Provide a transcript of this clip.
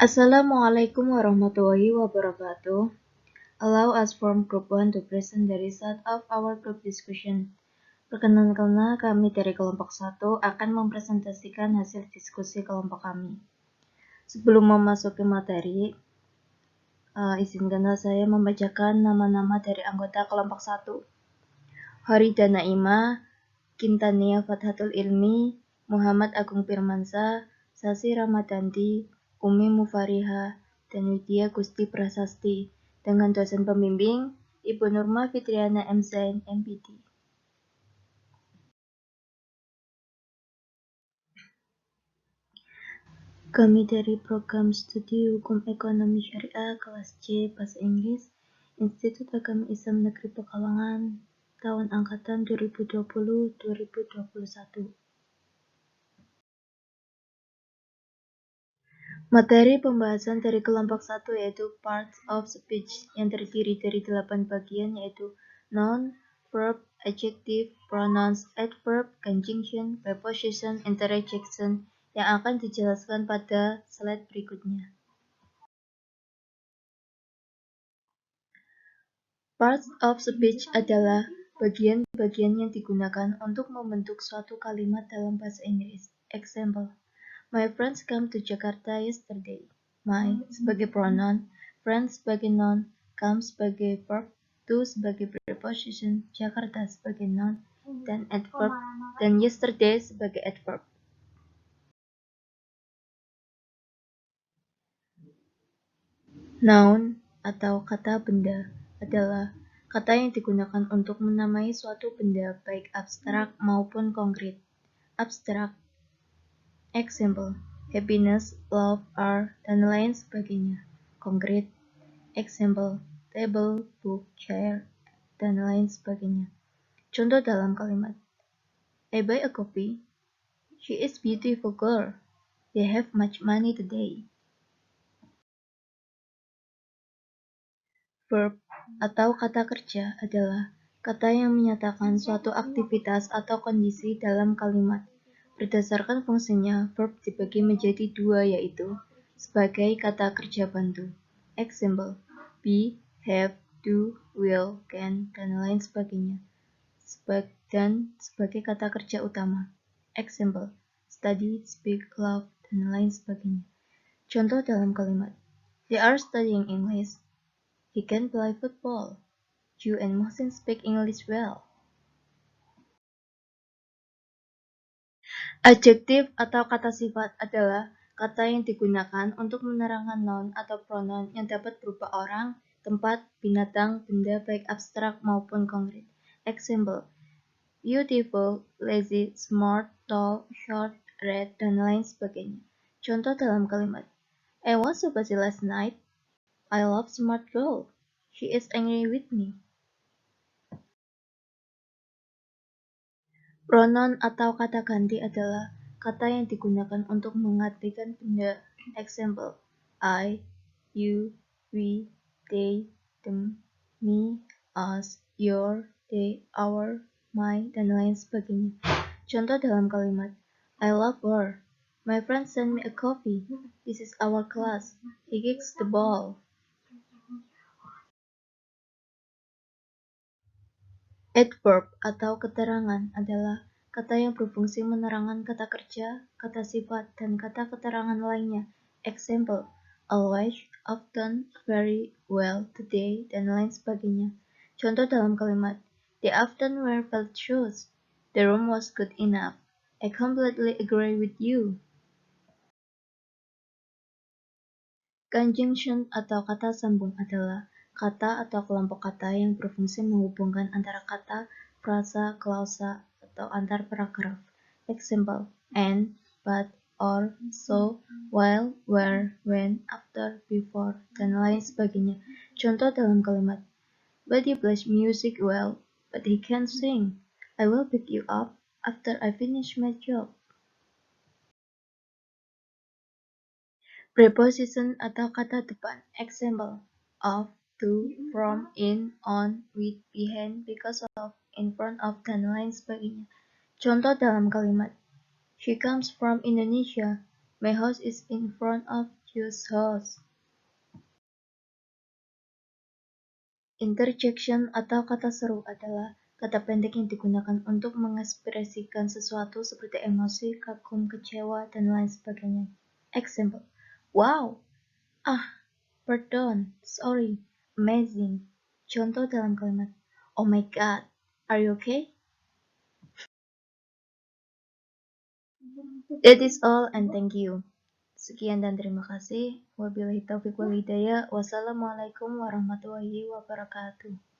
Assalamualaikum warahmatullahi wabarakatuh. Allow us from Group 1 to present the result of our group discussion. Perkenalkan, kami dari kelompok 1 akan mempresentasikan hasil diskusi kelompok kami. Sebelum memasuki materi, izinkanlah saya membacakan nama-nama dari anggota kelompok 1. Horida Naimah, Kintania Fathatul Ilmi, Muhammad Agung Firmansyah, Sasi Ramadanti, Umi Mufariha, dan Widya Gusti Prasasti, dengan dosen pembimbing Ibu Nurma Fitriana MZN MPD. Kami dari program studi Hukum Ekonomi Syariah kelas C Bahasa Inggris, Institut Agama Islam Negeri Pekalongan, tahun angkatan 2020-2021. Materi pembahasan dari kelompok 1 yaitu Parts of Speech yang terdiri dari 8 bagian yaitu Noun, Verb, Adjective, Pronouns, Adverb, Conjunction, Preposition, Interjection yang akan dijelaskan pada slide berikutnya. Parts of speech adalah bagian-bagian yang digunakan untuk membentuk suatu kalimat dalam bahasa Inggris. Example, my friends came to Jakarta yesterday. My sebagai pronoun, friends sebagai noun, come sebagai verb, to sebagai preposition, Jakarta sebagai noun, dan adverb, dan yesterday sebagai adverb. Noun atau kata benda adalah kata yang digunakan untuk menamai suatu benda baik abstrak maupun konkret. Abstrak, example, happiness, love, art, dan lain sebagainya. Konkret, example, table, book, chair, dan lain sebagainya. Contoh dalam kalimat, I buy a coffee. She is beautiful girl. They have much money today. Verb atau kata kerja adalah kata yang menyatakan suatu aktivitas atau kondisi dalam kalimat. Berdasarkan fungsinya, verb dibagi menjadi dua yaitu sebagai kata kerja bantu. Example, be, have, do, will, can, dan lain sebagainya. Dan sebagai kata kerja utama. Example, study, speak, love, dan lain sebagainya. Contoh dalam kalimat, they are studying English. He can play football. You and Mohsin speak English well. Adjektif atau kata sifat adalah kata yang digunakan untuk menerangkan noun atau pronoun yang dapat berupa orang, tempat, binatang, benda baik abstrak maupun konkret. Example, beautiful, lazy, smart, tall, short, red, dan lain sebagainya. Contoh dalam kalimat, I was so busy last night. I love smart girl. She is angry with me. Pronoun atau kata ganti adalah kata yang digunakan untuk mengartikan benda. Example, I, you, we, they, them, me, us, your, they, our, my, dan lain sebagainya. Contoh dalam kalimat, I love her. My friend sent me a coffee. This is our class. He kicks the ball. Adverb atau keterangan adalah kata yang berfungsi menerangkan kata kerja, kata sifat, dan kata keterangan lainnya. Example, always, often, very, well, today, dan lain sebagainya. Contoh dalam kalimat, they often wear felt shoes. The room was good enough. I completely agree with you. Conjunction atau kata sambung adalah kata atau kelompok kata yang berfungsi menghubungkan antara kata, frasa, klausa, atau antar paragraf. Example, and, but, or, so, while, where, when, after, before, dan lain sebagainya. Contoh dalam kalimat, but he plays music well, but he can't sing. I will pick you up after I finish my job. Preposition atau kata depan. Example, of, to, from, in, on, with, behind, because of, in front of, dan lain sebagainya. Contoh dalam kalimat, she comes from Indonesia. My house is in front of Use has. Interjection atau kata seru adalah kata pendek yang digunakan untuk mengekspresikan sesuatu seperti emosi, kagum, kecewa, dan lain sebagainya. Example. Wow. Ah, pardon, sorry, amazing. Contoh dalam kalimat. Oh my god, are you okay? That is all and thank you. Sekian dan terima kasih. Wabillahi taufiq wal hidayah. Wassalamualaikum warahmatullahi wabarakatuh.